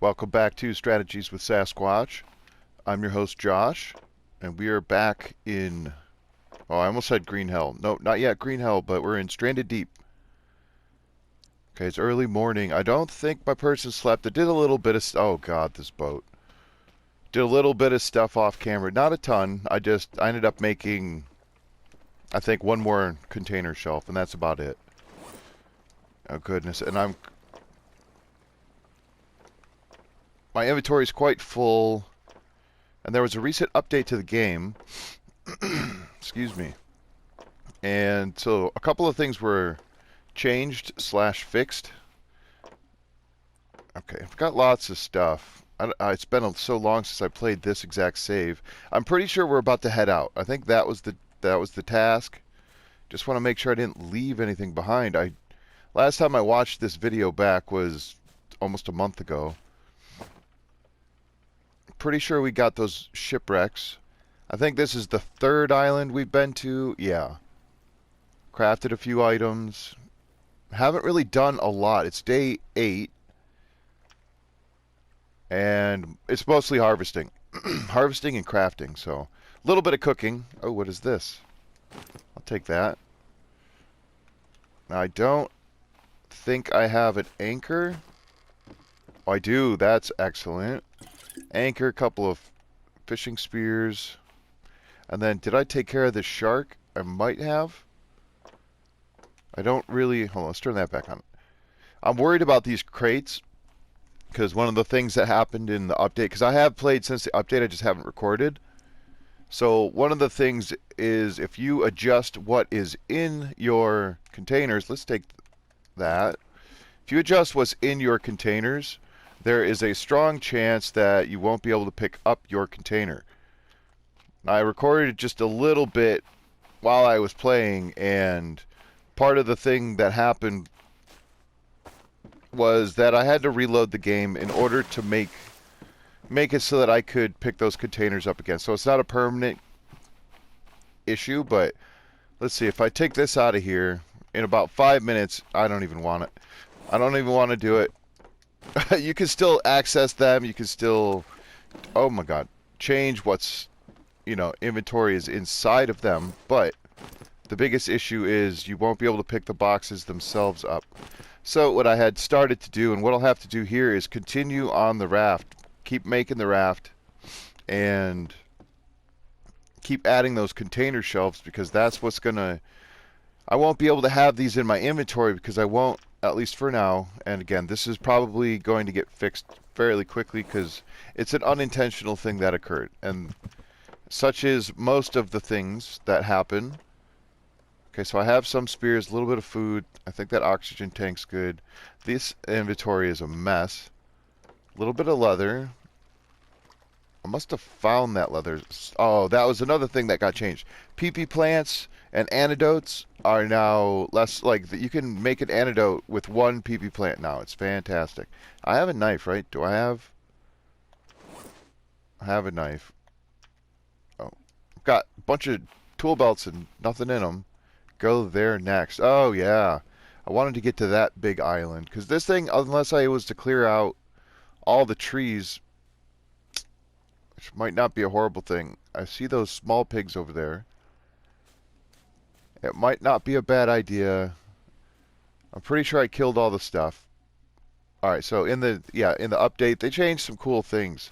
Welcome back to Strategies with Sasquatch. I'm your host, Josh, and we are back in... Oh, I almost said Green Hell. No, not yet Green Hell, but we're in Stranded Deep. Okay, it's early morning. I don't think my person slept. I did a little bit of... Oh, God, this boat. Did a little bit of stuff off camera. Not a ton. I ended up making, I think, one more container shelf, and that's about it. Oh, goodness. And my inventory is quite full, and there was a recent update to the game. Excuse me. And so a couple of things were changed / fixed. Okay, I've got lots of stuff. It's been so long since I played this exact save. I'm pretty sure we're about to head out. I think that was the task. Just want to make sure I didn't leave anything behind. Last time I watched this video back was almost a month ago. Pretty sure we got those shipwrecks. I think this is the third island we've been to. Yeah. Crafted a few items. Haven't really done a lot. It's day 8. And it's mostly harvesting. Harvesting and crafting, so a little bit of cooking. Oh, what is this? I'll take that. Now, I don't think I have an anchor. Oh, I do. That's excellent. Anchor, a couple of fishing spears. And then, did I take care of this shark? I might have. I don't really... Hold on, let's turn that back on. I'm worried about these crates, because one of the things that happened in the update, because I have played since the update, I just haven't recorded. So one of the things is if you adjust what is in your containers, let's take that. If you adjust what's in your containers, there is a strong chance that you won't be able to pick up your container. I recorded just a little bit while I was playing, and part of the thing that happened was that I had to reload the game in order to make it so that I could pick those containers up again. So it's not a permanent issue, but let's see. If I take this out of here in about 5 minutes, I don't even want it. I don't even want to do it. You can still access them. You can still, oh my God, change what's, inventory is inside of them. But the biggest issue is you won't be able to pick the boxes themselves up. So what I had started to do, and what I'll have to do here, is continue on the raft. Keep making the raft, and keep adding those container shelves, because that's what's going to... I won't be able to have these in my inventory, because I won't, at least for now. And again, this is probably going to get fixed fairly quickly, because it's an unintentional thing that occurred. And such is most of the things that happen. Okay, so I have some spears, a little bit of food. I think that oxygen tank's good. This inventory is a mess. A little bit of leather. I must have found that leather. Oh, that was another thing that got changed. PP plants and antidotes are now less like... You can make an antidote with one PP plant now. It's fantastic. I have a knife, right? Do I have... I have a knife. Oh. I've got a bunch of tool belts and nothing in them. Go there next. Oh, yeah. I wanted to get to that big island. Because this thing, unless I was to clear out all the trees, which might not be a horrible thing. I see those small pigs over there. It might not be a bad idea. I'm pretty sure I killed all the stuff. Alright, so in the update, they changed some cool things.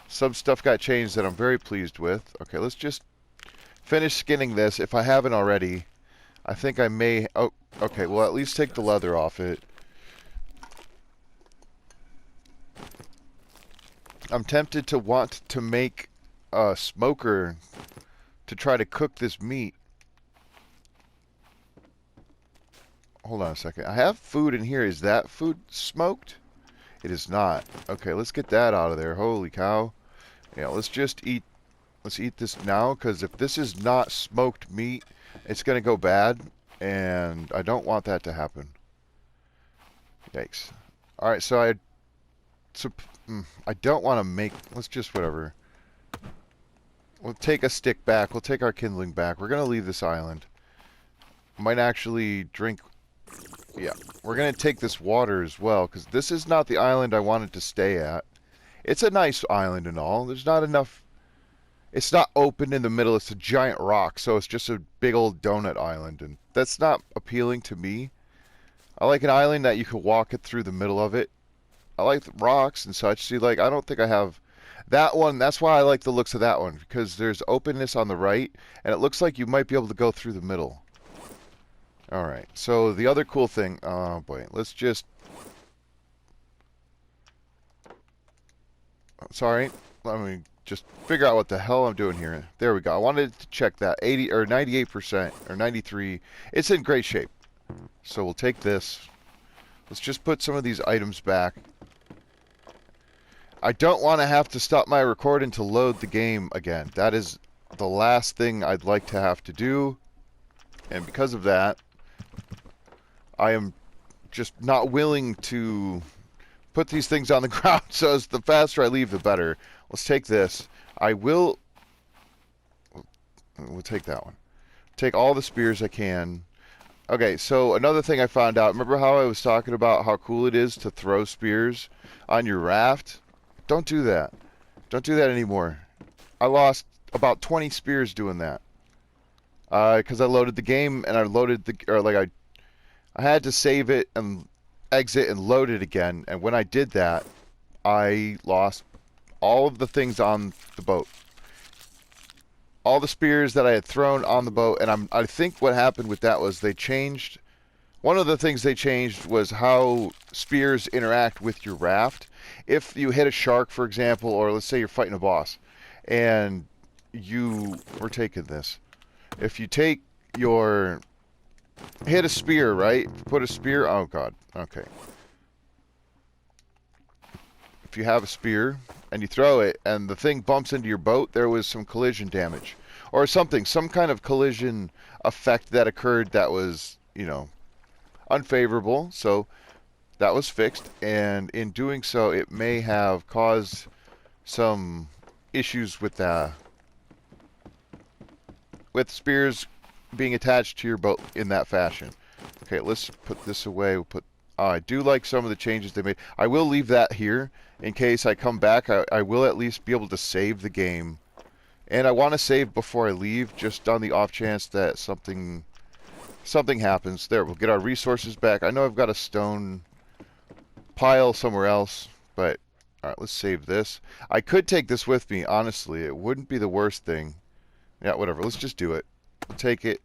Some stuff got changed that I'm very pleased with. Okay, let's just finish skinning this if I haven't already. I think I may... Oh, okay. Well, at least take the leather off it. I'm tempted to want to make a smoker to try to cook this meat. Hold on a second. I have food in here. Is that food smoked? It is not. Okay, let's get that out of there. Holy cow. Yeah, let's just eat... Let's eat this now, because if this is not smoked meat, it's going to go bad, and I don't want that to happen. Yikes. Alright, so I don't want to make... Let's just whatever. We'll take a stick back. We'll take our kindling back. We're going to leave this island. Might actually drink... Yeah, we're going to take this water as well, because this is not the island I wanted to stay at. It's a nice island and all. There's not enough. It's not open in the middle. It's a giant rock, so it's just a big old donut island, and that's not appealing to me. I like an island that you can walk it through the middle of it. I like the rocks and such. See, like, I don't think I have that one. That's why I like the looks of that one, because there's openness on the right, and it looks like you might be able to go through the middle. All right. So the other cool thing. Oh boy. Let's just. Sorry. Let me just figure out what the hell I'm doing here. There we go. I wanted to check that 80 or 98% or 93. It's in great shape. So we'll take this. Let's just put some of these items back. I don't want to have to stop my recording to load the game again. That is the last thing I'd like to have to do. And because of that, I am just not willing to put these things on the ground. So as the faster I leave, the better. Let's take this. We'll take that one. Take all the spears I can. Okay, so another thing I found out. Remember how I was talking about how cool it is to throw spears on your raft? Don't do that. Don't do that anymore. I lost about 20 spears doing that. Because I loaded the game and I had to save it and exit and load it again. And when I did that, I lost all of the things on the boat. All the spears that I had thrown on the boat. And I think what happened with that was they changed. One of the things they changed was how spears interact with your raft. If you hit a shark, for example, or let's say you're fighting a boss, and we're taking this. If you hit a spear, right? Put a spear, oh god, okay. If you have a spear and you throw it and the thing bumps into your boat, there was some collision damage. Or something, some kind of collision effect that occurred that was, unfavorable. So that was fixed, and in doing so, it may have caused some issues with spears being attached to your boat in that fashion. Okay, let's put this away. I do like some of the changes they made. I will leave that here in case I come back. I will at least be able to save the game, and I want to save before I leave, just on the off chance that something happens. There, we'll get our resources back. I know I've got a stone pile somewhere else, but all right, let's save this. I could take this with me, honestly. It wouldn't be the worst thing. Yeah, whatever. Let's just do it. I'll take it.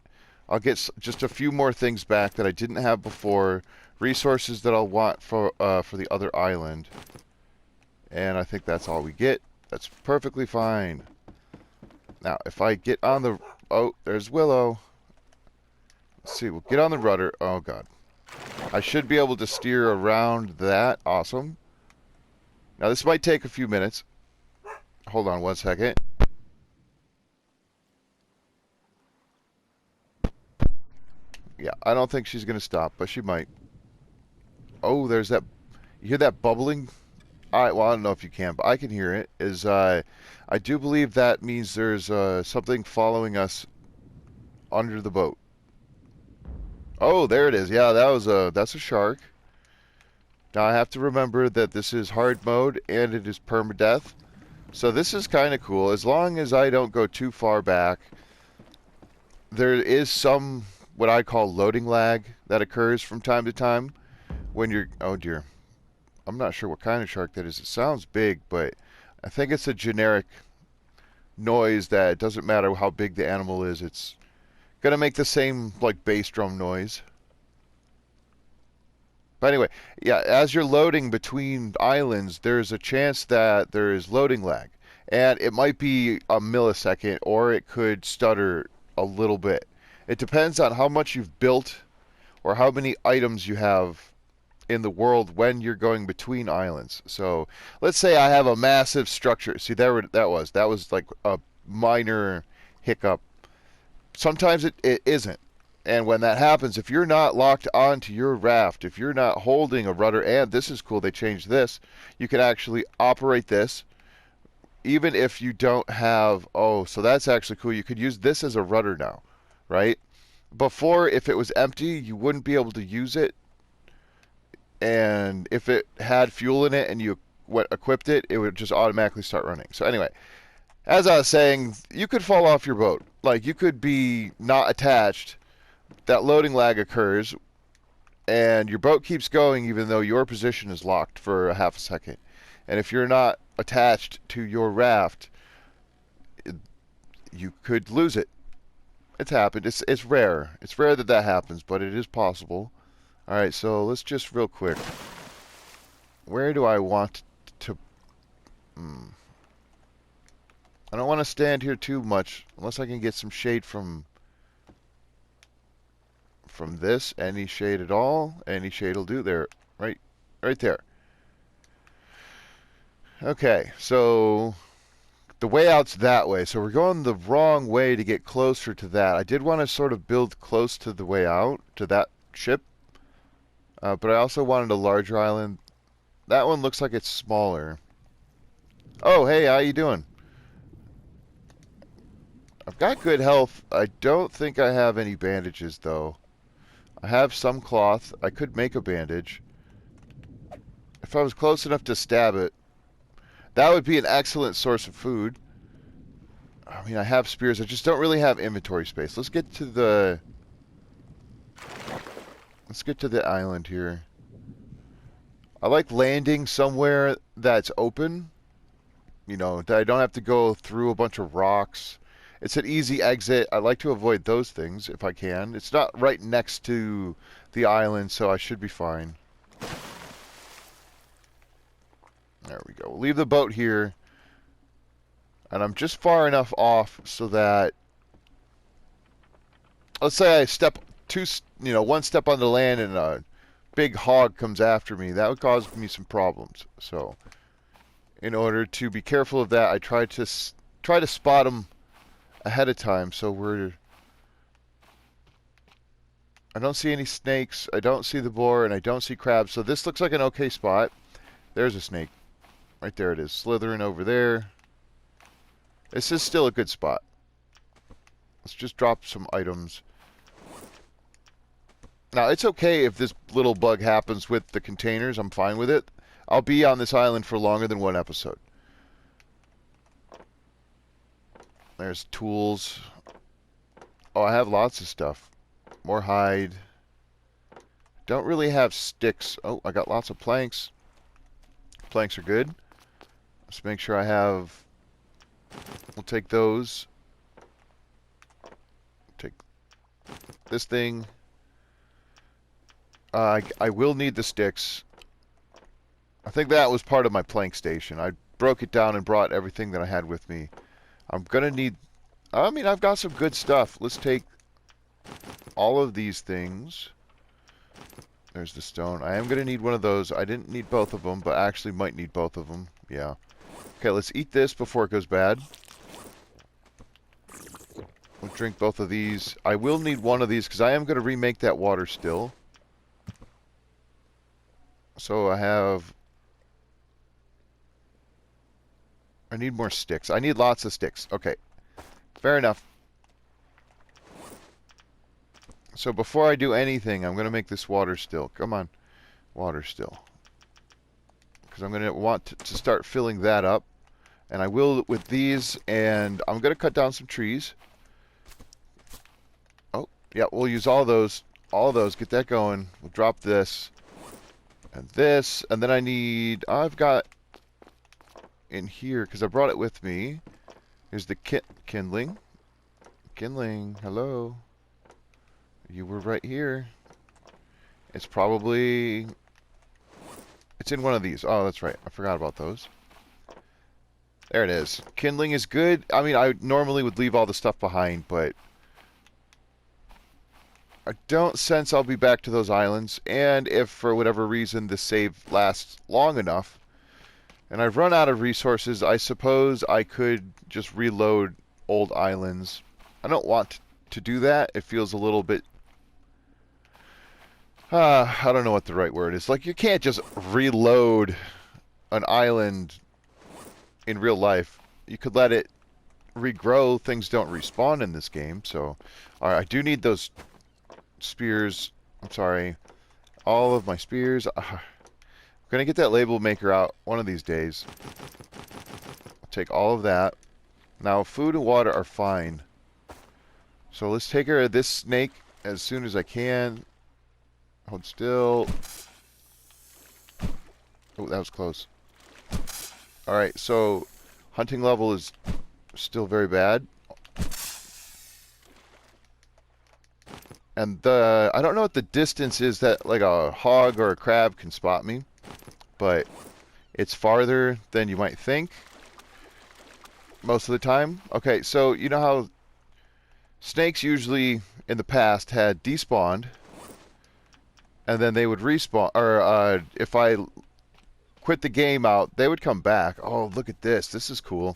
I'll get just a few more things back that I didn't have before. Resources that I'll want for the other island. And I think that's all we get. That's perfectly fine. Now, if I get on the... Oh, there's Willow. Let's see. We'll get on the rudder. Oh, God. I should be able to steer around that. Awesome. Now, this might take a few minutes. Hold on one second. Yeah, I don't think she's going to stop, but she might. Oh, there's that. You hear that bubbling? All right, well, I don't know if you can, but I can hear it. I do believe that means there's something following us under the boat. Oh, there it is. Yeah, that's a shark. Now I have to remember that this is hard mode and it is permadeath. So this is kind of cool. As long as I don't go too far back, there is some what I call loading lag that occurs from time to time when you're... Oh dear. I'm not sure what kind of shark that is. It sounds big, but I think it's a generic noise that it doesn't matter how big the animal is. It's going to make the same like bass drum noise. But anyway, yeah, as you're loading between islands, there's a chance that there is loading lag. And it might be a millisecond, or it could stutter a little bit. It depends on how much you've built or how many items you have in the world when you're going between islands. So let's say I have a massive structure. See, that was like a minor hiccup. Sometimes it isn't. And when that happens, if you're not locked onto your raft, if you're not holding a rudder, and this is cool, they changed this, you can actually operate this even if you don't have... Oh, so that's actually cool. You could use this as a rudder now, right? Before, if it was empty, you wouldn't be able to use it. And if it had fuel in it and you equipped it, it would just automatically start running. So anyway, as I was saying, you could fall off your boat. Like, you could be not attached. That loading lag occurs, and your boat keeps going even though your position is locked for a half a second. And if you're not attached to your raft, you could lose it. It's happened. It's rare. It's rare that that happens, but it is possible. All right, so let's just real quick. Where do I want to... I don't want to stand here too much unless I can get some shade from this. Any shade at all? Any shade will do. There, right there. Okay, so the way out's that way. So we're going the wrong way to get closer to that. I did want to sort of build close to the way out, to that ship. But I also wanted a larger island. That one looks like it's smaller. Oh, hey, how you doing? I've got good health. I don't think I have any bandages, though. I have some cloth. I could make a bandage. If I was close enough to stab it, that would be an excellent source of food. I mean, I have spears. I just don't really have inventory space. Let's get to the island here. I like landing somewhere that's open. You know, that I don't have to go through a bunch of rocks. It's an easy exit. I like to avoid those things if I can. It's not right next to the island, so I should be fine. There we go. We'll leave the boat here. And I'm just far enough off so that... Let's say I step one step on the land and a big hog comes after me. That would cause me some problems. So, in order to be careful of that, I try to spot them ahead of time. So I don't see any snakes. I don't see the boar, and I don't see crabs. So this looks like an okay spot. There's a snake. Right there it is, slithering over there. This is still a good spot. Let's just drop some items. Now, it's okay if this little bug happens with the containers. I'm fine with it. I'll be on this island for longer than one episode. There's tools. Oh, I have lots of stuff. More hide. Don't really have sticks. Oh, I got lots of planks. Planks are good. Let's make sure I have... We'll take those. Take this thing. I will need the sticks. I think that was part of my plank station. I broke it down and brought everything that I had with me. I'm gonna need... I mean, I've got some good stuff. Let's take all of these things. There's the stone. I am gonna need one of those. I didn't need both of them, but I actually might need both of them. Yeah. Okay, let's eat this before it goes bad. We'll drink both of these. I will need one of these because I am going to remake that water still. So I need more sticks. I need lots of sticks. Okay. Fair enough. So before I do anything, I'm going to make this water still. Come on. Water still. Because I'm going to want to start filling that up. And I will with these. And I'm going to cut down some trees. Oh, yeah, we'll use all those. All those. Get that going. We'll drop this. And this. And then I need... I've got in here, because I brought it with me. Here's the kindling. Kindling, hello. You were right here. It's probably... It's in one of these. Oh, that's right. I forgot about those. There it is. Kindling is good. I mean, I normally would leave all the stuff behind, but... I don't sense I'll be back to those islands. And if, for whatever reason, the save lasts long enough, and I've run out of resources, I suppose I could just reload old islands. I don't want to do that. It feels a little bit... I don't know what the right word is. Like, you can't just reload an island in real life. You could let it regrow. Things don't respawn in this game, so... Alright, I do need those spears. I'm sorry. All of my spears. I'm gonna get that label maker out one of these days. I'll take all of that. Now, food and water are fine. So let's take care of this snake as soon as I can. Hold still. Oh, that was close. Alright, so hunting level is still very bad. And I don't know what the distance is that like a hog or a crab can spot me, but it's farther than you might think most of the time. Okay, so you know how snakes usually in the past had despawned and then they would respawn, or if I quit the game out, they would come back. Oh, look at this. This is cool.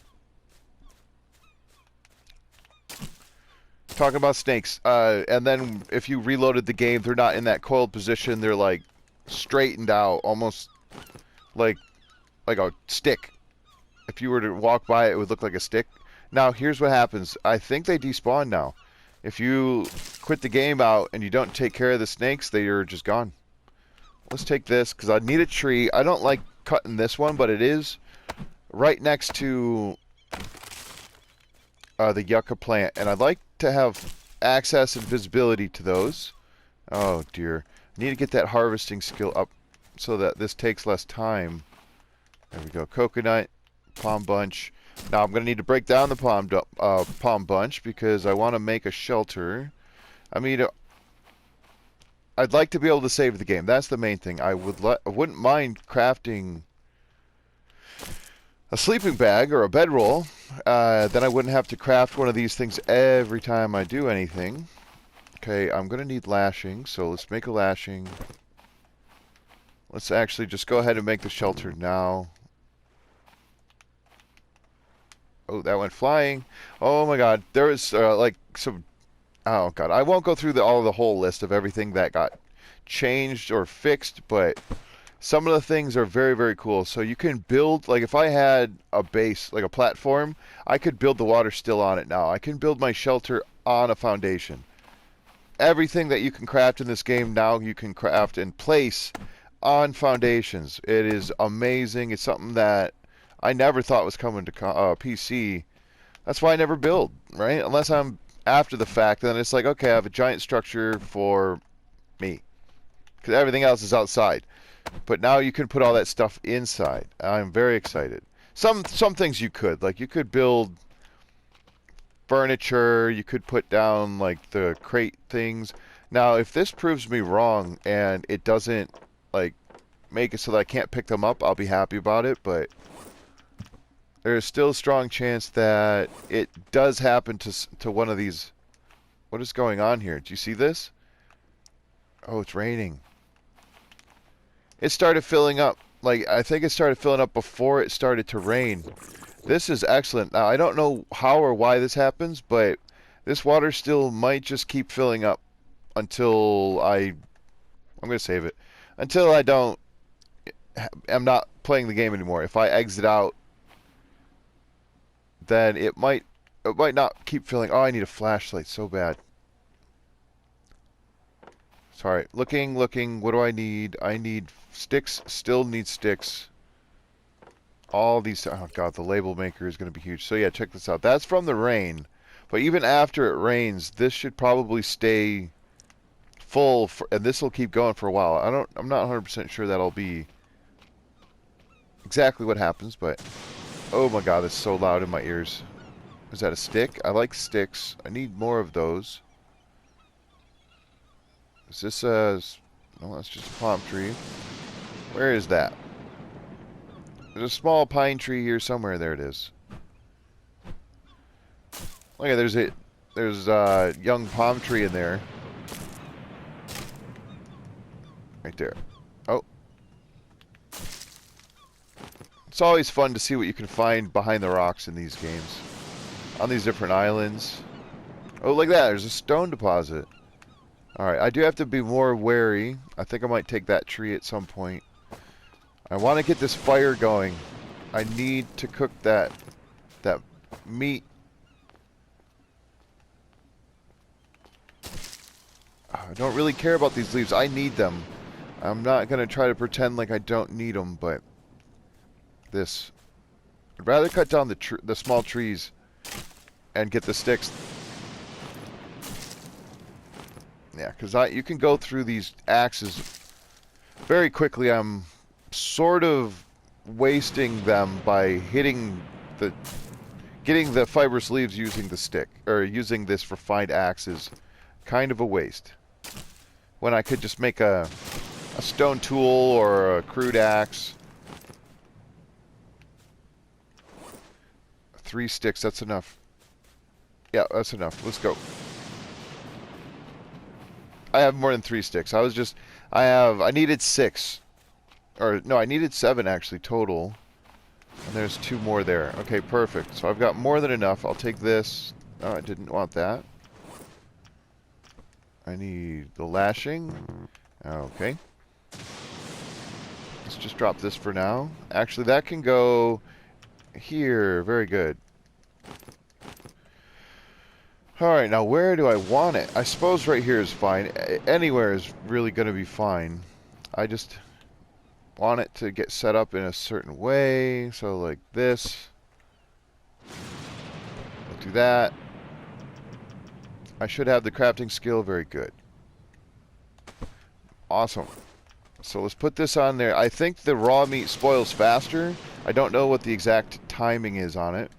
Talking about snakes. And then if you reloaded the game, they're not in that coiled position. They're like straightened out, almost like a stick. If you were to walk by it, it would look like a stick. Now, here's what happens. I think they despawn now. If you quit the game out and you don't take care of the snakes, they are just gone. Let's take this, because I need a tree. I don't like cutting this one, but it is right next to the yucca plant. And I'd like to have access and visibility to those. Oh, dear. I need to get that harvesting skill up so that this takes less time. There we go. Coconut, palm bunch. Now I'm going to need to break down the palm bunch because I want to make a shelter. I mean, I'd like to be able to save the game. That's the main thing. I wouldn't mind crafting a sleeping bag or a bedroll. Then I wouldn't have to craft one of these things every time I do anything. Okay, I'm going to need lashing, so let's make a lashing. Let's actually just go ahead and make the shelter now. Oh, that went flying. Oh my god. There was like some... Oh god. I won't go through the whole list of everything that got changed or fixed, but some of the things are very, very cool. So you can build, like if I had a base, like a platform, I could build the water still on it now. I can build my shelter on a foundation. Everything that you can craft in this game now you can craft in place on foundations. It is amazing. It's something that I never thought was coming to PC. That's why I never build, right? Unless I'm after the fact, then it's like, okay, I have a giant structure for me. Because everything else is outside. But now you can put all that stuff inside. I'm very excited. Some things you could. Like, you could build furniture. You could put down, like, the crate things. Now, if this proves me wrong and it doesn't, like, make it so that I can't pick them up, I'll be happy about it. But there's still a strong chance that it does happen to one of these. What is going on here? Do you see this? Oh, it's raining. It started filling up. Like, I think it started filling up before it started to rain. This is excellent. Now, I don't know how or why this happens, but this water still might just keep filling up until I'm going to save it. Until I'm not playing the game anymore. If I exit out, then it might not keep filling. Oh, I need a flashlight so bad. Sorry. Looking. What do I need? I need sticks. Still need sticks. All these. Oh, God. The label maker is going to be huge. So, yeah, check this out. That's from the rain. But even after it rains, this should probably stay full. And this will keep going for a while. I'm not 100% sure that'll be exactly what happens. But, oh, my God. It's so loud in my ears. Is that a stick? I like sticks. I need more of those. Is this a... No, that's just a palm tree. Where is that? There's a small pine tree here somewhere. There it is. Look at there's a young palm tree in there. Right there. Oh. It's always fun to see what you can find behind the rocks in these games. On these different islands. Oh, look at that. There's a stone deposit. Alright, I do have to be more wary. I think I might take that tree at some point. I want to get this fire going. I need to cook that meat. I don't really care about these leaves. I need them. I'm not going to try to pretend like I don't need them, but this... I'd rather cut down the small trees and get the sticks. Yeah, because you can go through these axes very quickly. I'm sort of wasting them by getting the fibrous leaves using the stick, or using this refined axe is kind of a waste. When I could just make a stone tool or a crude axe. 3 sticks, that's enough. Yeah, that's enough. Let's go. I have more than 3 sticks. I needed 6. Or, no, I needed 7 actually total. And there's 2 more there. Okay, perfect. So I've got more than enough. I'll take this. Oh, I didn't want that. I need the lashing. Okay. Let's just drop this for now. Actually, that can go here. Very good. Alright, now where do I want it? I suppose right here is fine. Anywhere is really going to be fine. I just want it to get set up in a certain way. So like this. I'll do that. I should have the crafting skill. Very good. Awesome. So let's put this on there. I think the raw meat spoils faster. I don't know what the exact timing is on it.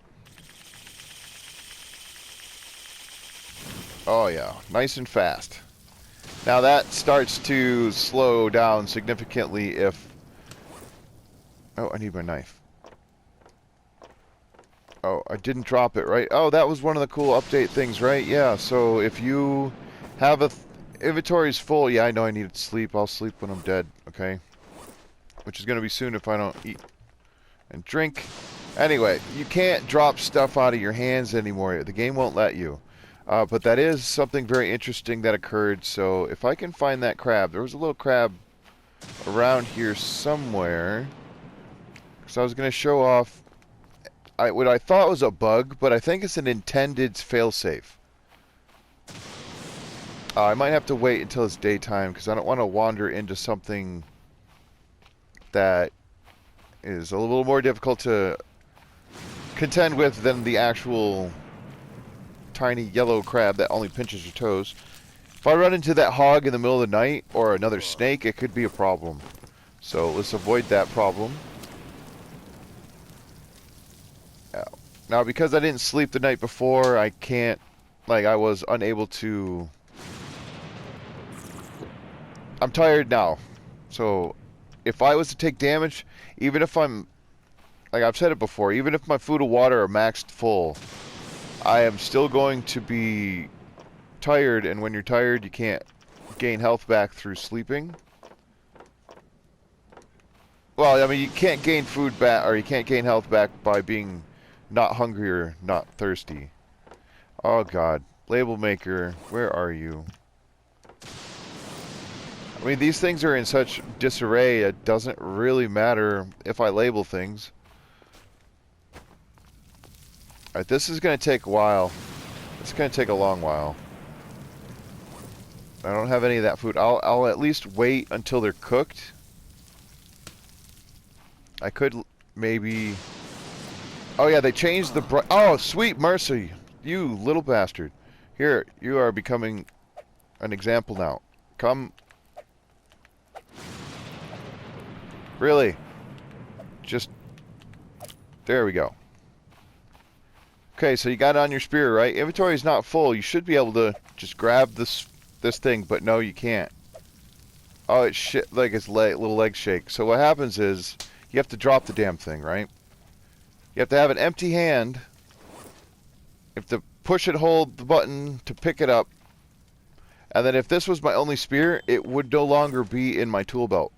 Oh yeah, nice and fast. Now that starts to slow down significantly if... Oh, I need my knife. Oh, I didn't drop it, right? Oh, that was one of the cool update things, right? Yeah, so if you have inventory's full... Yeah, I know I need to sleep. I'll sleep when I'm dead, okay? Which is going to be soon if I don't eat and drink. Anyway, you can't drop stuff out of your hands anymore. The game won't let you. But that is something very interesting that occurred. So if I can find that crab. There was a little crab around here somewhere. So I was going to show off what I thought was a bug, but I think it's an intended failsafe. I might have to wait until it's daytime because I don't want to wander into something that is a little more difficult to contend with than the actual tiny yellow crab that only pinches your toes. If I run into that hog in the middle of the night or another snake, it could be a problem. So let's avoid that problem. Now, because I didn't sleep the night before, I can't, I was unable to... I'm tired now. So if I was to take damage, even if I'm, like I've said it before, even if my food and water are maxed full, I am still going to be tired, and when you're tired, you can't gain health back through sleeping. Well, I mean, you can't gain food back, or you can't gain health back by being not hungry or not thirsty. Oh God, label maker, where are you? I mean, these things are in such disarray, it doesn't really matter if I label things. Alright, this is going to take a while. It's going to take a long while. I don't have any of that food. I'll at least wait until they're cooked. I could maybe... Oh yeah, they changed the... Oh, sweet mercy! You little bastard. Here, you are becoming an example now. Come... Really? Just... There we go. Okay, so you got it on your spear, right? Inventory is not full. You should be able to just grab this thing, but no, you can't. Oh, it's shit, like its little leg shake. So what happens is, you have to drop the damn thing, right? You have to have an empty hand. You have to push and hold the button to pick it up. And then if this was my only spear, it would no longer be in my tool belt.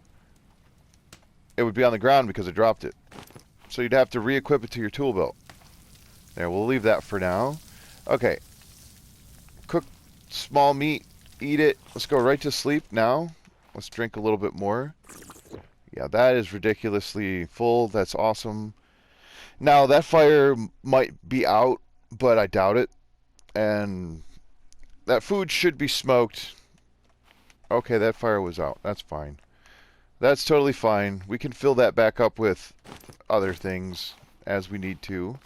It would be on the ground because I dropped it. So you'd have to re-equip it to your tool belt. There, we'll leave that for now. Okay. Cook small meat. Eat it. Let's go right to sleep now. Let's drink a little bit more. Yeah, that is ridiculously full. That's awesome. Now, that fire might be out, but I doubt it. And that food should be smoked. Okay, that fire was out. That's fine. That's totally fine. We can fill that back up with other things as we need to.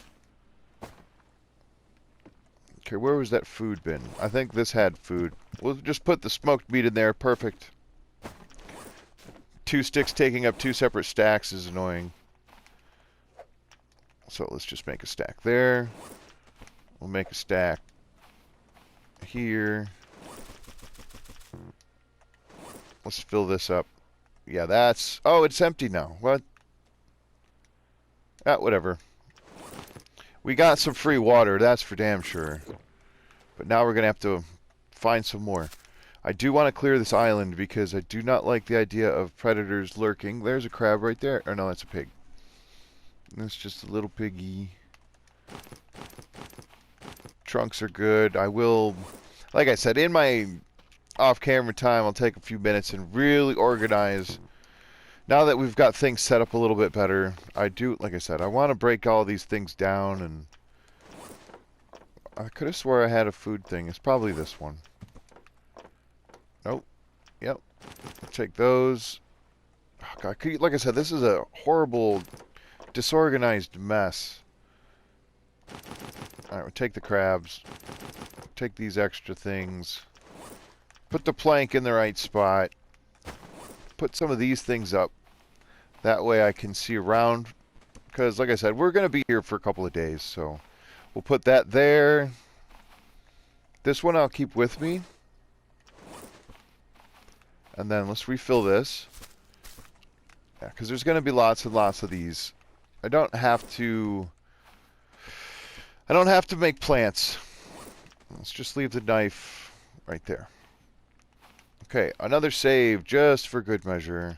Okay, where was that food bin? I think this had food. We'll just put the smoked meat in there. Perfect. 2 sticks taking up 2 separate stacks is annoying. So let's just make a stack there. We'll make a stack here. Let's fill this up. Yeah, that's... Oh, it's empty now. What? Whatever. We got some free water, that's for damn sure. But now we're going to have to find some more. I do want to clear this island because I do not like the idea of predators lurking. There's a crab right there. Or no, that's a pig. That's just a little piggy. Trunks are good. I will, like I said, in my off-camera time, I'll take a few minutes and really organize. Now that we've got things set up a little bit better, I do, like I said, I want to break all these things down, and I could have swore I had a food thing. It's probably this one. Nope. Yep. Take those. Oh, God, like I said, this is a horrible, disorganized mess. Alright, we'll take the crabs. Take these extra things. Put the plank in the right spot. Put some of these things up. That way I can see around. Because, like I said, we're going to be here for a couple of days. So, we'll put that there. This one I'll keep with me. And then let's refill this. Yeah, because there's going to be lots and lots of these. I don't have to make plants. Let's just leave the knife right there. Okay, another save just for good measure.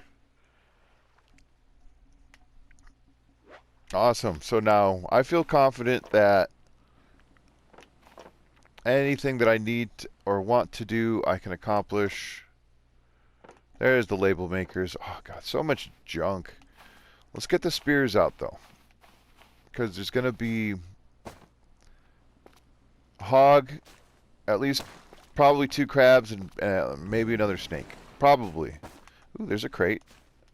Awesome. So now I feel confident that anything that I need or want to do, I can accomplish. There's the label makers. Oh, God, so much junk. Let's get the spears out, though. Because there's going to be hog, at least probably 2 crabs, and maybe another snake. Probably. Ooh, there's a crate.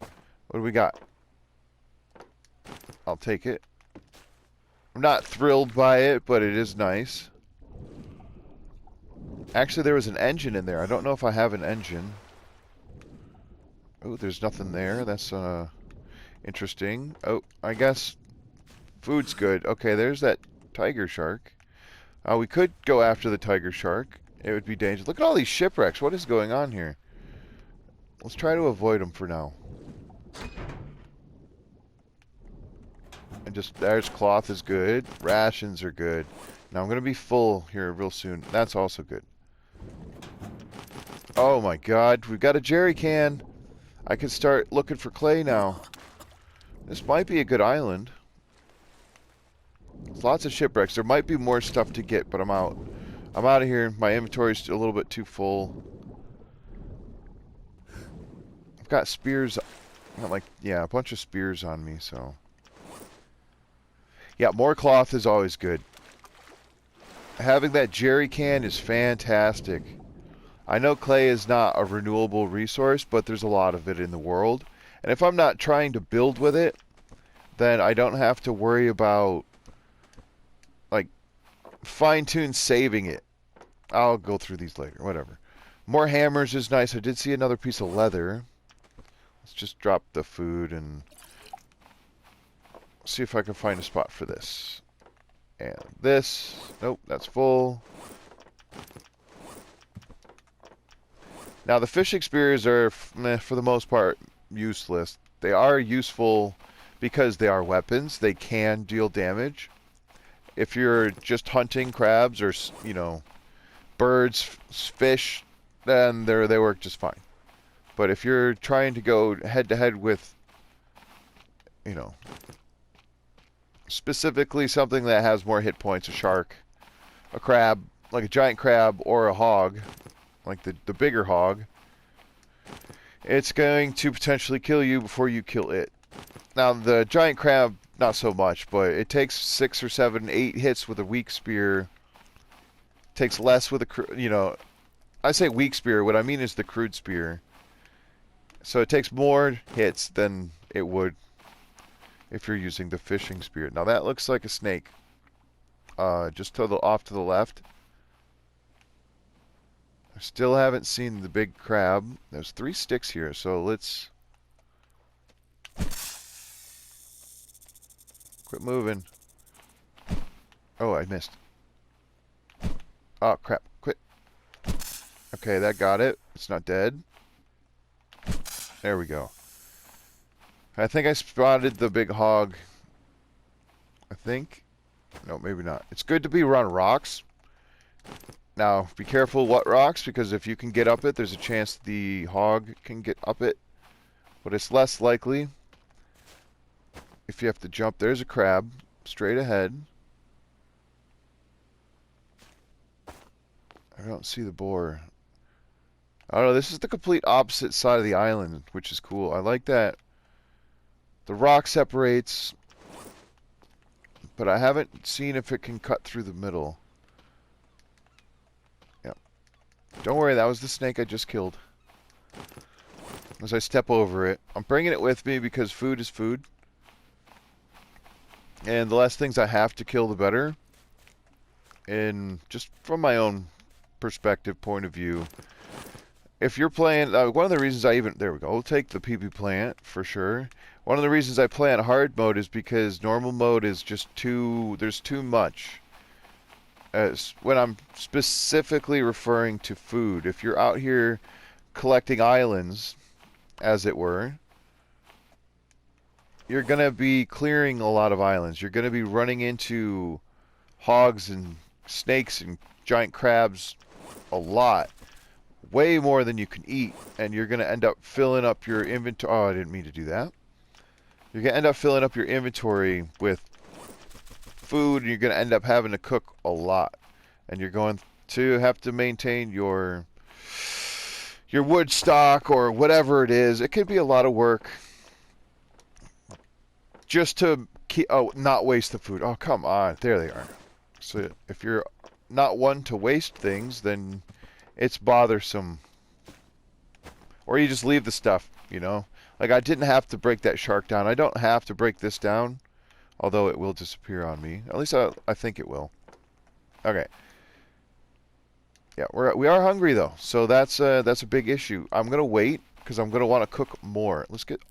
What do we got? I'll take it. I'm not thrilled by it, but it is nice. Actually, there was an engine in there. I don't know if I have an engine. Oh, there's nothing there. That's interesting. Oh, I guess food's good. Okay, there's that tiger shark. We could go after the tiger shark. It would be dangerous. Look at all these shipwrecks. What is going on here? Let's try to avoid them for now. And just, there's cloth is good. Rations are good. Now I'm going to be full here real soon. That's also good. Oh my God. We've got a jerry can. I can start looking for clay now. This might be a good island. There's lots of shipwrecks. There might be more stuff to get, but I'm out. I'm out of here. My inventory's a little bit too full. I've got spears. I've got like, yeah, a bunch of spears on me, so. Yeah, more cloth is always good. Having that jerry can is fantastic. I know clay is not a renewable resource, but there's a lot of it in the world. And if I'm not trying to build with it, then I don't have to worry about, like, fine-tune saving it. I'll go through these later, whatever. More hammers is nice. I did see another piece of leather. Let's just drop the food and see if I can find a spot for this. And this. Nope, that's full. Now, the fishing spears are, for the most part, useless. They are useful because they are weapons. They can deal damage. If you're just hunting crabs or, you know, birds, fish, then they work just fine. But if you're trying to go head-to-head with, you know, specifically something that has more hit points, a shark, a crab, like a giant crab, or a hog, like the bigger hog, it's going to potentially kill you before you kill it. Now, the giant crab, not so much, but it takes 6 or 7, 8 hits with a weak spear. Takes less with a, you know, I say weak spear, what I mean is the crude spear. So it takes more hits than it would if you're using the fishing spear. Now that looks like a snake. Just off to the left. I still haven't seen the big crab. There's 3 sticks here, so let's quit moving. Oh, I missed. Oh, crap. Quit. Okay, that got it. It's not dead. There we go. I think I spotted the big hog. I think. No, maybe not. It's good to be around rocks. Now, be careful what rocks, because if you can get up it, there's a chance the hog can get up it. But it's less likely if you have to jump. There's a crab straight ahead. I don't see the boar. I don't know, this is the complete opposite side of the island, which is cool. I like that the rock separates, but I haven't seen if it can cut through the middle. Yep. Don't worry, that was the snake I just killed. As I step over it, I'm bringing it with me because food is food. And the less things I have to kill, the better. And just from my own perspective, point of view, if you're playing, one of the reasons there we go, we'll take the PP plant for sure. One of the reasons I play on hard mode is because normal mode is just there's too much. As when I'm specifically referring to food, if you're out here collecting islands, as it were, you're going to be clearing a lot of islands. You're going to be running into hogs and snakes and giant crabs a lot. Way more than you can eat, and you're going to end up filling up your inventory. Oh, I didn't mean to do that. You're going to end up filling up your inventory with food, and you're going to end up having to cook a lot. And you're going to have to maintain your wood stock or whatever it is. It could be a lot of work just to not waste the food. Oh, come on. There they are. So if you're not one to waste things, then it's bothersome. Or you just leave the stuff, you know. Like, I didn't have to break that shark down. I don't have to break this down, although it will disappear on me. At least I think it will. Okay. Yeah, we are hungry though, so that's a big issue. I'm gonna wait because I'm gonna want to cook more. Let's get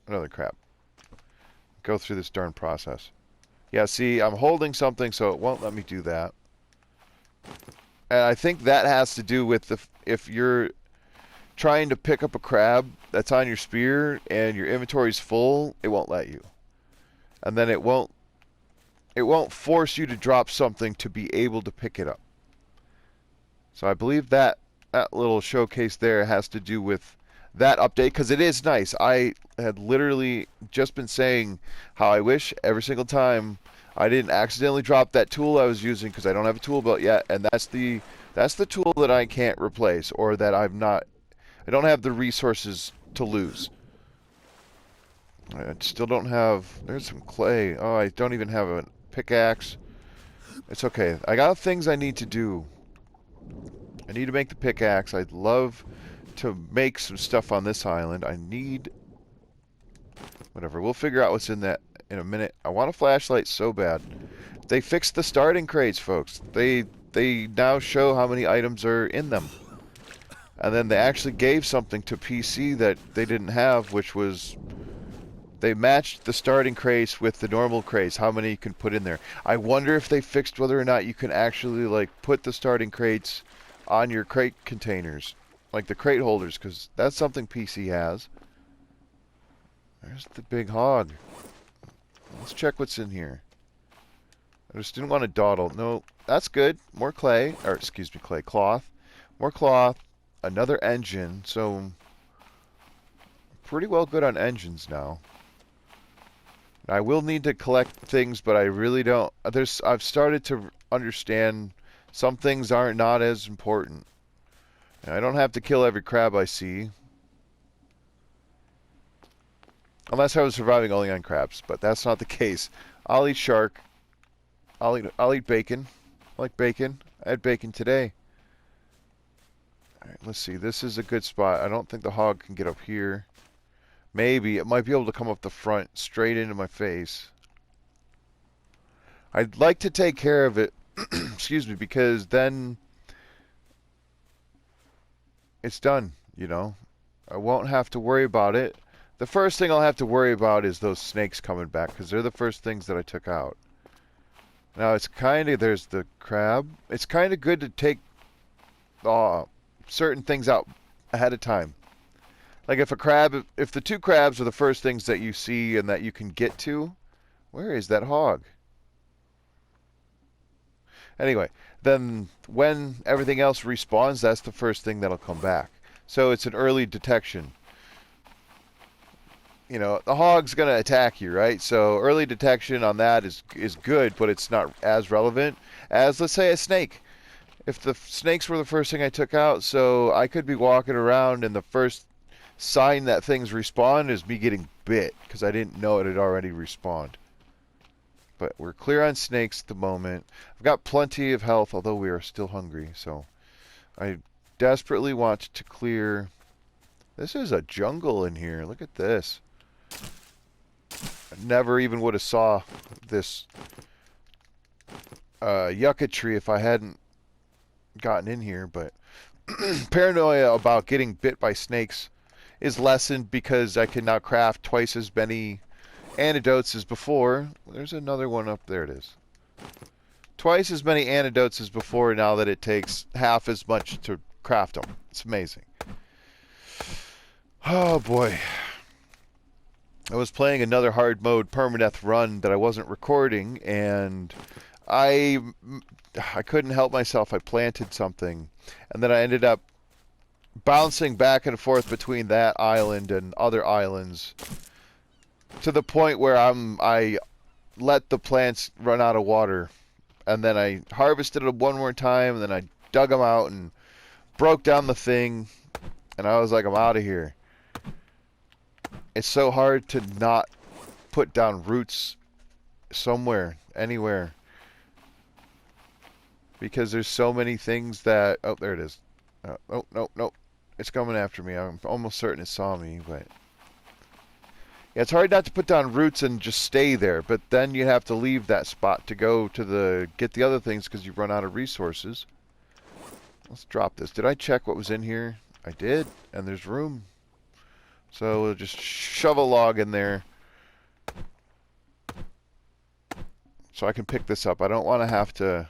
another crab. Go through this darn process. Yeah, see, I'm holding something, so it won't let me do that. And I think that has to do with if you're trying to pick up a crab that's on your spear and your inventory's full, it won't let you. And then it won't force you to drop something to be able to pick it up. So I believe that little showcase there has to do with that update, because it is nice. I had literally just been saying how I wish every single time I didn't accidentally drop that tool I was using, because I don't have a tool belt yet, and that's the tool that I can't replace, or that I don't have the resources to lose. I still don't have. There's some clay. Oh, I don't even have a pickaxe. It's okay. I got things I need to do. I need to make the pickaxe. I'd love to make some stuff on this island. I need whatever. We'll figure out what's in that in a minute. I want a flashlight so bad. They fixed the starting crates, folks. They now show how many items are in them. And then they actually gave something to PC that they didn't have, which was they matched the starting crates with the normal crates, how many you can put in there. I wonder if they fixed whether or not you can actually like put the starting crates on your crate containers, like the crate holders, because that's something PC has. There's the big hog. Let's check what's in here. I just didn't want to dawdle. No, that's good. More clay, or excuse me, cloth. More cloth. Another engine. So pretty well good on engines now. I will need to collect things, but I really don't. I've started to understand some things are not as important. And I don't have to kill every crab I see. Unless I was surviving only on crabs, but that's not the case. I'll eat shark. I'll eat bacon. I like bacon. I had bacon today. Alright, let's see. This is a good spot. I don't think the hog can get up here. Maybe. It might be able to come up the front, straight into my face. I'd like to take care of it, excuse me, because then it's done, you know. I won't have to worry about it. The first thing I'll have to worry about is those snakes coming back, because they're the first things that I took out. Now, it's kind of, there's the crab. It's kind of good to take certain things out ahead of time. Like if the two crabs are the first things that you see and that you can get to, where is that hog? Anyway, then when everything else respawns, that's the first thing that'll come back. So it's an early detection. You know, the hog's going to attack you, right? So early detection on that is good, but it's not as relevant as, let's say, a snake. If the snakes were the first thing I took out, so I could be walking around and the first sign that things respawn is me getting bit, because I didn't know it had already respawned. But we're clear on snakes at the moment. I've got plenty of health, although we are still hungry. So I desperately want to clear. This is a jungle in here. Look at this. I never even would have saw this yucca tree if I hadn't gotten in here. But paranoia about getting bit by snakes is lessened because I can now craft twice as many antidotes as before. There's another one up there. It is twice as many antidotes as before now that it takes half as much to craft them. It's amazing. Oh boy, I was playing another hard mode permadeath run that I wasn't recording, and I couldn't help myself. I planted something, and then I ended up bouncing back and forth between that island and other islands, to the point where I let the plants run out of water, and then I harvested them one more time, and then I dug them out and broke down the thing, and I was like, I'm out of here. It's so hard to not put down roots somewhere, anywhere, because there's so many things that... Oh, there it is. Oh, no. It's coming after me. I'm almost certain it saw me, but... Yeah, it's hard not to put down roots and just stay there, but then you have to leave that spot to go to get the other things because you run out of resources. Let's drop this. Did I check what was in here? I did, and there's room. So we'll just shove a log in there so I can pick this up. I don't want to have to...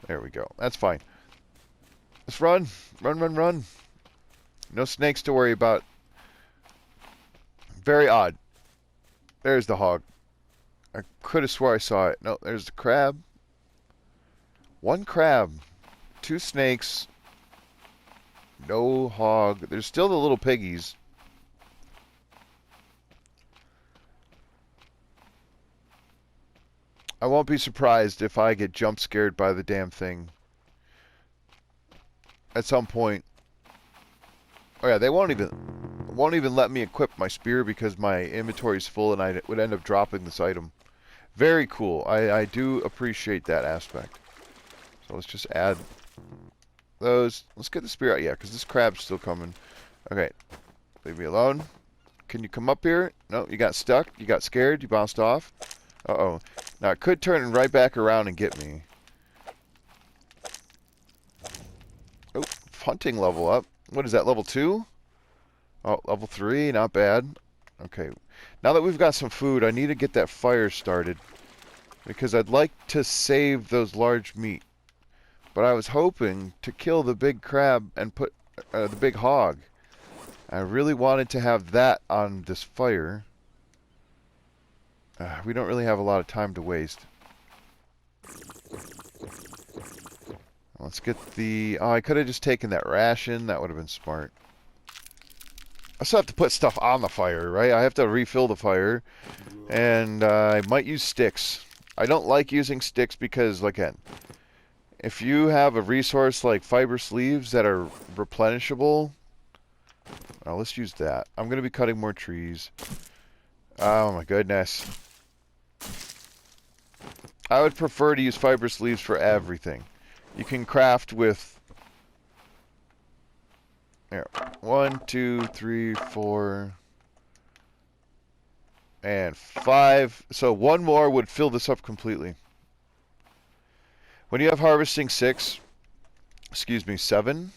There we go. That's fine. Let's run. Run. No snakes to worry about. Very odd. There's the hog. I could have swore I saw it. No, there's the crab. One crab. Two snakes. No hog. There's still the little piggies. I won't be surprised if I get jump scared by the damn thing at some point. Oh yeah, they won't even let me equip my spear because my inventory's full and I would end up dropping this item. Very cool. I do appreciate that aspect. So let's just add those. Let's get the spear out. Yeah, because this crab's still coming. Okay. Leave me alone. Can you come up here? No, you got stuck. You got scared. You bounced off. Uh-oh. Now it could turn right back around and get me. Oh, hunting level up. What is that, level 2? Oh, level 3, not bad. Okay, now that we've got some food, I need to get that fire started, because I'd like to save those large meat. But I was hoping to kill the big crab and put the big hog. I really wanted to have that on this fire. We don't really have a lot of time to waste. Let's get the... Oh, I could have just taken that ration. That would have been smart. I still have to put stuff on the fire, right? I have to refill the fire. And I might use sticks. I don't like using sticks because, again, if you have a resource like fiber sleeves that are replenishable... Oh, let's use that. I'm going to be cutting more trees. Oh my goodness. I would prefer to use fiber sleeves for everything. You can craft with There. 1, 2, 3, 4, and 5. So one more would fill this up completely. When you have harvesting 6, excuse me, 7,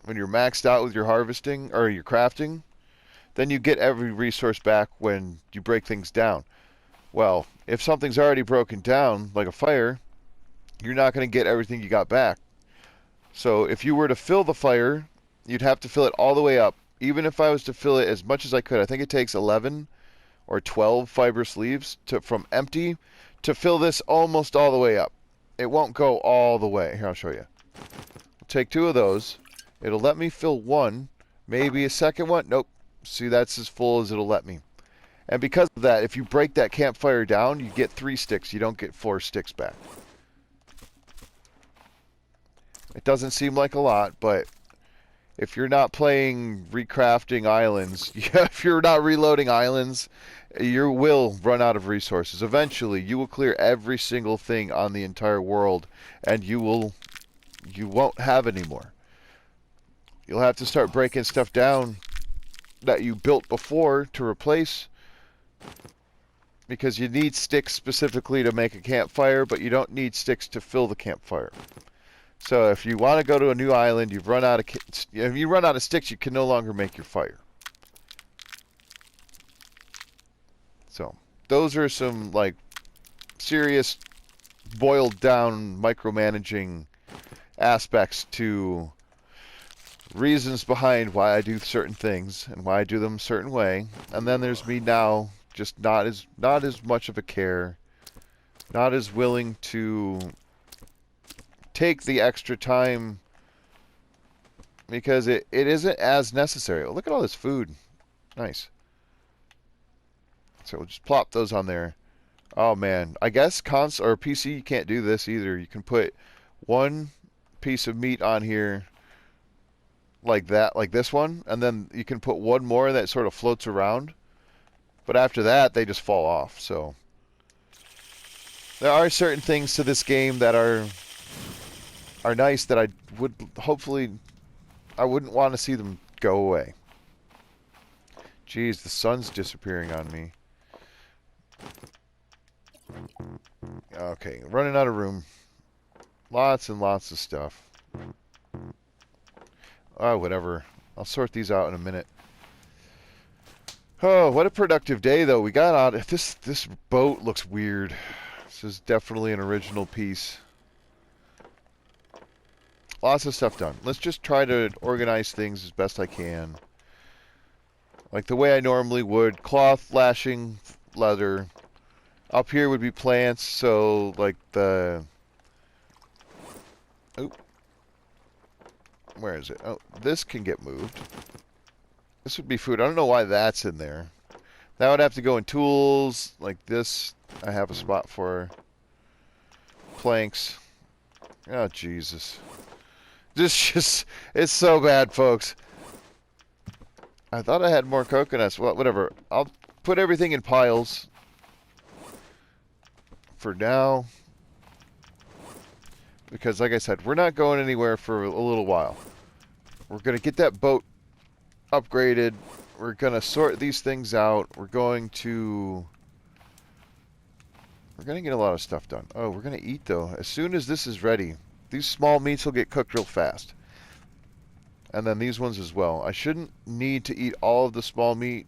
when you're maxed out with your harvesting or your crafting, then you get every resource back when you break things down. Well, if something's already broken down, like a fire, you're not going to get everything you got back. So if you were to fill the fire, you'd have to fill it all the way up. Even if I was to fill it as much as I could, I think it takes 11 or 12 fibrous leaves from empty to fill this almost all the way up. It won't go all the way. Here, I'll show you. I'll take 2 of those. It'll let me fill 1, maybe a second one. Nope. See, that's as full as it'll let me. And because of that, if you break that campfire down, you get 3 sticks. You don't get 4 sticks back. It doesn't seem like a lot, but if you're not playing recrafting islands, if you're not reloading islands, you will run out of resources. Eventually, you will clear every single thing on the entire world, and you won't have any more. You'll have to start breaking stuff down that you built before to replace, because you need sticks specifically to make a campfire, but you don't need sticks to fill the campfire. So if you want to go to a new island, if you run out of sticks, you can no longer make your fire. So those are some like serious boiled down micromanaging aspects to reasons behind why I do certain things and why I do them a certain way. And then there's me now, just not as much of a care, not as willing to take the extra time because it isn't as necessary. Oh, look at all this food. Nice. So we'll just plop those on there. Oh man, I guess cons or PC you can't do this either. You can put 1 piece of meat on here like that, like this one, and then you can put 1 more that sort of floats around. But after that, they just fall off. So there are certain things to this game that are nice that I would hopefully I wouldn't want to see them go away. Jeez, the sun's disappearing on me. Okay, running out of room. Lots and lots of stuff. Oh, whatever. I'll sort these out in a minute. Oh, what a productive day, though. We got out. This boat looks weird. This is definitely an original piece. Lots of stuff done. Let's just try to organize things as best I can. Like the way I normally would. Cloth, lashing, leather. Up here would be plants, so like the... Oh. Where is it? Oh, this can get moved. This would be food. I don't know why that's in there. That would have to go in tools. Like this, I have a spot for planks. Oh, Jesus. It's so bad, folks. I thought I had more coconuts. Well, whatever. I'll put everything in piles for now. Because, like I said, we're not going anywhere for a little while. We're going to get that boat upgraded. We're going to sort these things out. We're going to get a lot of stuff done. Oh, we're going to eat, though. As soon as this is ready, these small meats will get cooked real fast. And then these ones as well. I shouldn't need to eat all of the small meat.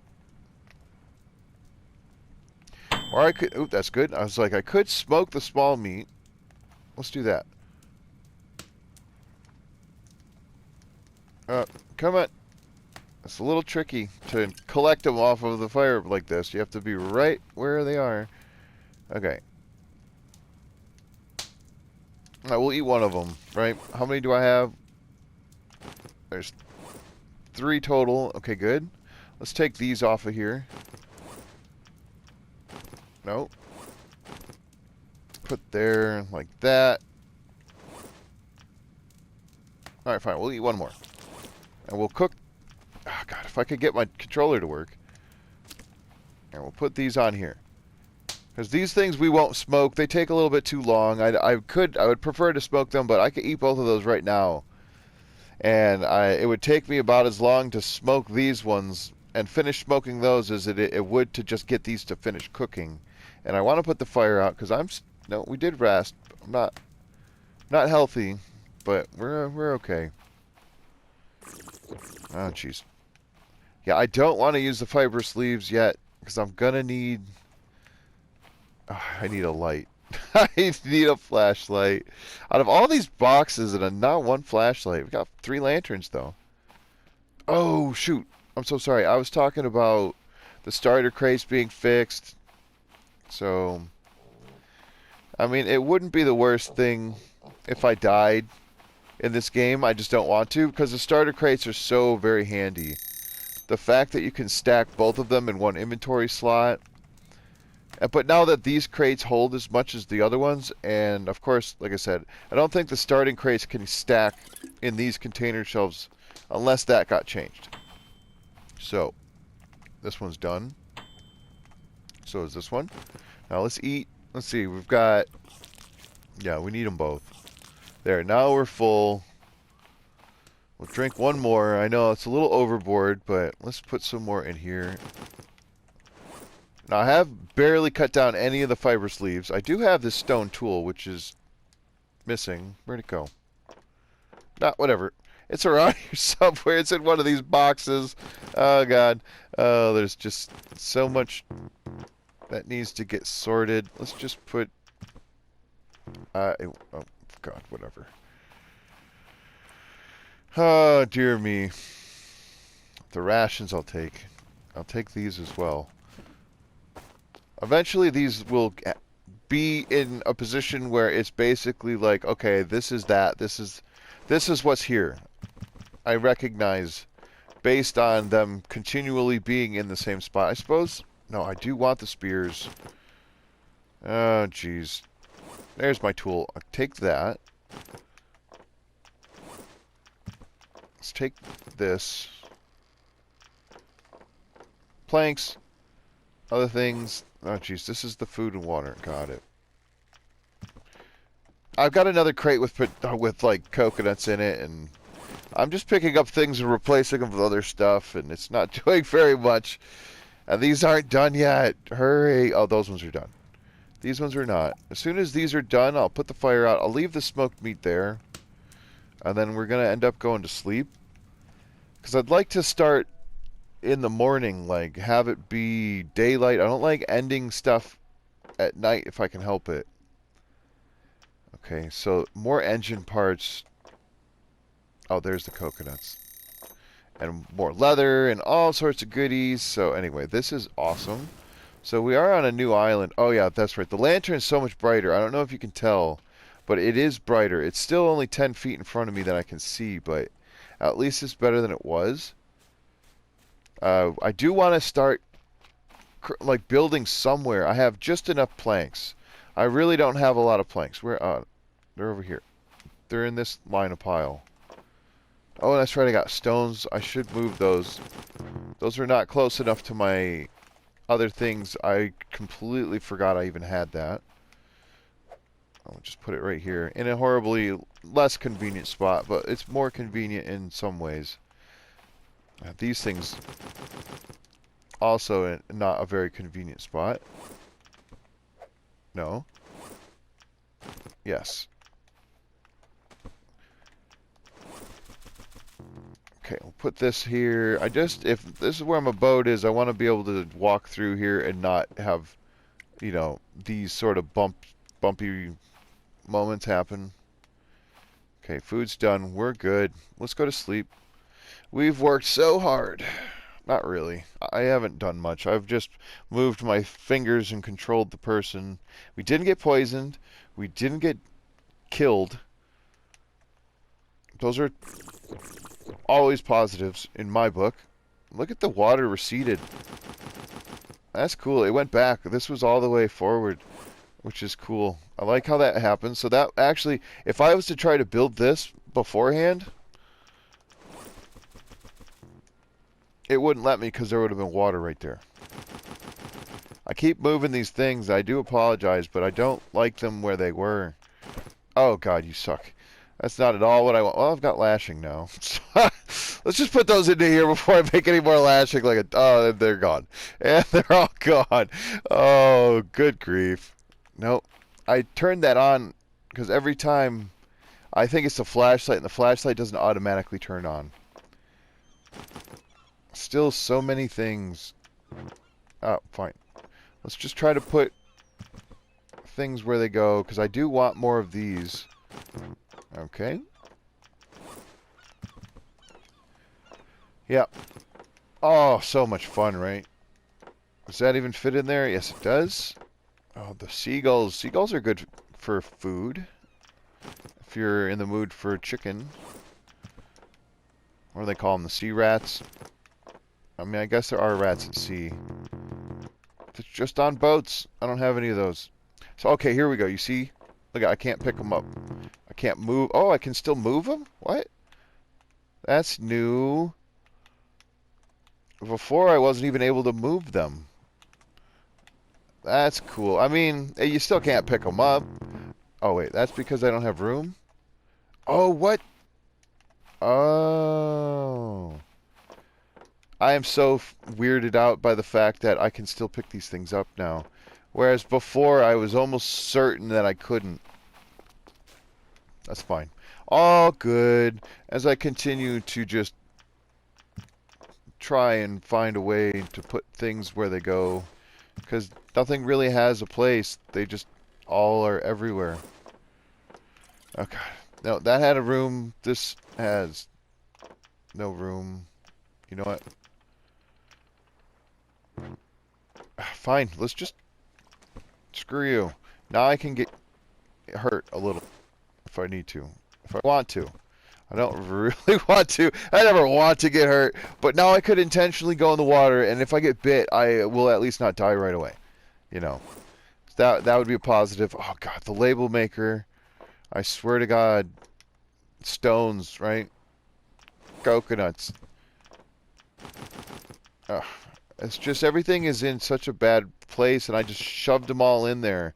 Or I could... Oh, that's good. I was like, I could smoke the small meat. Let's do that. Come on. It's a little tricky to collect them off of the fire like this. You have to be right where they are. Okay. I will eat one of them, right? How many do I have? There's 3 total. Okay, good. Let's take these off of here. Nope. Put there like that. Alright, fine. We'll eat one more. And we'll cook... Oh, God, if I could get my controller to work. And we'll put these on here. Because these things we won't smoke. They take a little bit too long. I would prefer to smoke them, but I could eat both of those right now. And it would take me about as long to smoke these ones and finish smoking those as it would to just get these to finish cooking. And I want to put the fire out because no, we did rest. I'm not healthy, but we're okay. Oh jeez. Yeah, I don't want to use the fibrous leaves yet because I'm gonna need. Oh, I need a light. I need a flashlight. Out of all these boxes and not one flashlight, we got 3 lanterns though. Oh shoot! I'm so sorry. I was talking about the starter crates being fixed. So, I mean, it wouldn't be the worst thing if I died in this game. I just don't want to because the starter crates are so very handy. The fact that you can stack both of them in one inventory slot. But now that these crates hold as much as the other ones, and of course, like I said, I don't think the starting crates can stack in these container shelves unless that got changed. So, this one's done. So is this one. Now let's eat. Let's see, we've got... Yeah, we need them both. There, now we're full. We'll drink one more. I know it's a little overboard, but let's put some more in here. Now, I have barely cut down any of the fibrous leaves. I do have this stone tool, which is missing. Where'd it go? Whatever. It's around here somewhere. It's in one of these boxes. Oh, God. Oh, there's just so much that needs to get sorted. Let's just put... oh, God, whatever. Oh, dear me. The rations I'll take. I'll take these as well. Eventually, these will be in a position where it's basically like, okay, this is that. This is what's here. I recognize based on them continually being in the same spot. I suppose... No, I do want the spears. Oh, jeez. There's my tool. I'll take that. Let's take this. Planks. Other things. Oh, jeez. This is the food and water. Got it. I've got another crate with like coconuts in it, and I'm just picking up things and replacing them with other stuff, and it's not doing very much. And these aren't done yet. Hurry. Oh, those ones are done. These ones are not. As soon as these are done, I'll put the fire out. I'll leave the smoked meat there. And then we're going to end up going to sleep. Because I'd like to start in the morning, like have it be daylight. I don't like ending stuff at night if I can help it. Okay, so more engine parts. Oh, there's the coconuts. And more leather and all sorts of goodies. So anyway, this is awesome. So we are on a new island. Oh yeah, that's right. The lantern is so much brighter. I don't know if you can tell, but it is brighter. It's still only 10 feet in front of me that I can see, but at least it's better than it was. I do want to start like building somewhere. I have just enough planks. I really don't have a lot of planks. They're over here. They're in this line of pile. Oh, that's right, I got stones. I should move those. Those are not close enough to my other things. I completely forgot I even had that. I'll just put it right here. In a horribly less convenient spot, but it's more convenient in some ways. These things also in not a very convenient spot. No. Yes. Okay, we'll put this here. If this is where my boat is, I want to be able to walk through here and not have, you know, these sort of bumpy moments happen. Okay, food's done. We're good. Let's go to sleep. We've worked so hard. Not really. I haven't done much. I've just moved my fingers and controlled the person. We didn't get poisoned. We didn't get killed. Those are always positives in my book. Look at the water receded. That's cool. It went back. This was all the way forward, which is cool. I like how that happened. So that actually, if I was to try to build this beforehand, it wouldn't let me because there would have been water right there. I keep moving these things. I do apologize, but I don't like them where they were. Oh, God, you suck. That's not at all what I want. Well, I've got lashing now. Let's just put those into here before I make any more lashing. Oh, they're gone. And they're all gone. Oh, good grief. Nope. I turned that on because every time I think it's the flashlight, and the flashlight doesn't automatically turn on. Still so many things. Oh, fine. Let's just try to put things where they go, because I do want more of these. Okay. Yep. Oh, so much fun, right? Does that even fit in there? Yes, it does. Oh, the seagulls. Seagulls are good for food. If you're in the mood for chicken. What do they call them? The sea rats? I mean, I guess there are rats at sea. It's just on boats. I don't have any of those. So, okay, here we go. You see? Look, I can't pick them up. I can't move. Oh, I can still move them? What? That's new. Before, I wasn't even able to move them. That's cool. I mean, you still can't pick them up. Oh, wait. That's because I don't have room? Oh, what? Oh. I am so weirded out by the fact that I can still pick these things up now. Whereas before, I was almost certain that I couldn't. That's fine. All good. As I continue to just try and find a way to put things where they go. Because nothing really has a place. They just all are everywhere. Oh, God. No, that had a room. This has no room. You know what? Fine. Let's just... Screw you. Now I can get hurt a little. If I need to. If I want to. I don't really want to. I never want to get hurt. But now I could intentionally go in the water. And if I get bit, I will at least not die right away. You know. That would be a positive. Oh, God. The label maker. I swear to God. Stones, right? Coconuts. Ugh. It's just everything is in such a bad place, and I just shoved them all in there.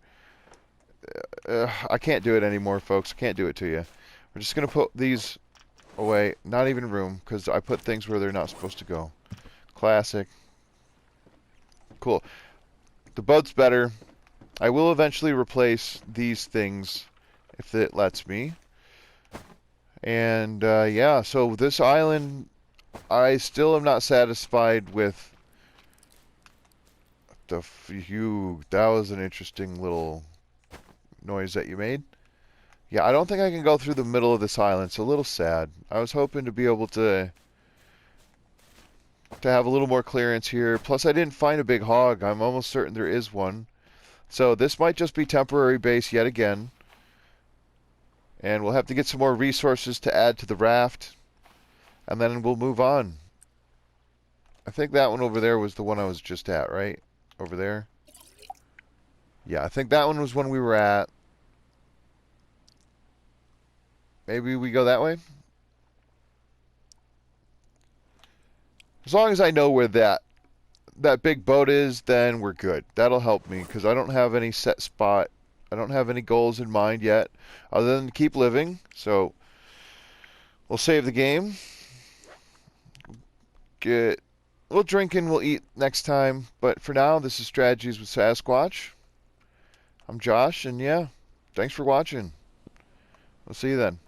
I can't do it anymore, folks. I can't do it to you. We're just going to put these away. Not even room, because I put things where they're not supposed to go. Classic. Cool. The boat's better. I will eventually replace these things, if it lets me. And, yeah, so this island, I still am not satisfied with the fugue. That was an interesting little noise that you made. Yeah, I don't think I can go through the middle of this island. It's a little sad. I was hoping to be able to have a little more clearance here. Plus, I didn't find a big hog. I'm almost certain there is one. So this might just be temporary base yet again. And we'll have to get some more resources to add to the raft. And then we'll move on. I think that one over there was the one I was just at, right? Over there. Yeah, I think that one was when we were at. Maybe we go that way? As long as I know where that big boat is, then we're good. That'll help me, because I don't have any set spot. I don't have any goals in mind yet, other than to keep living. So, we'll save the game. We'll drink and we'll eat next time. But for now, this is Strategies with Sasquatch. I'm Josh, and yeah, thanks for watching. We'll see you then.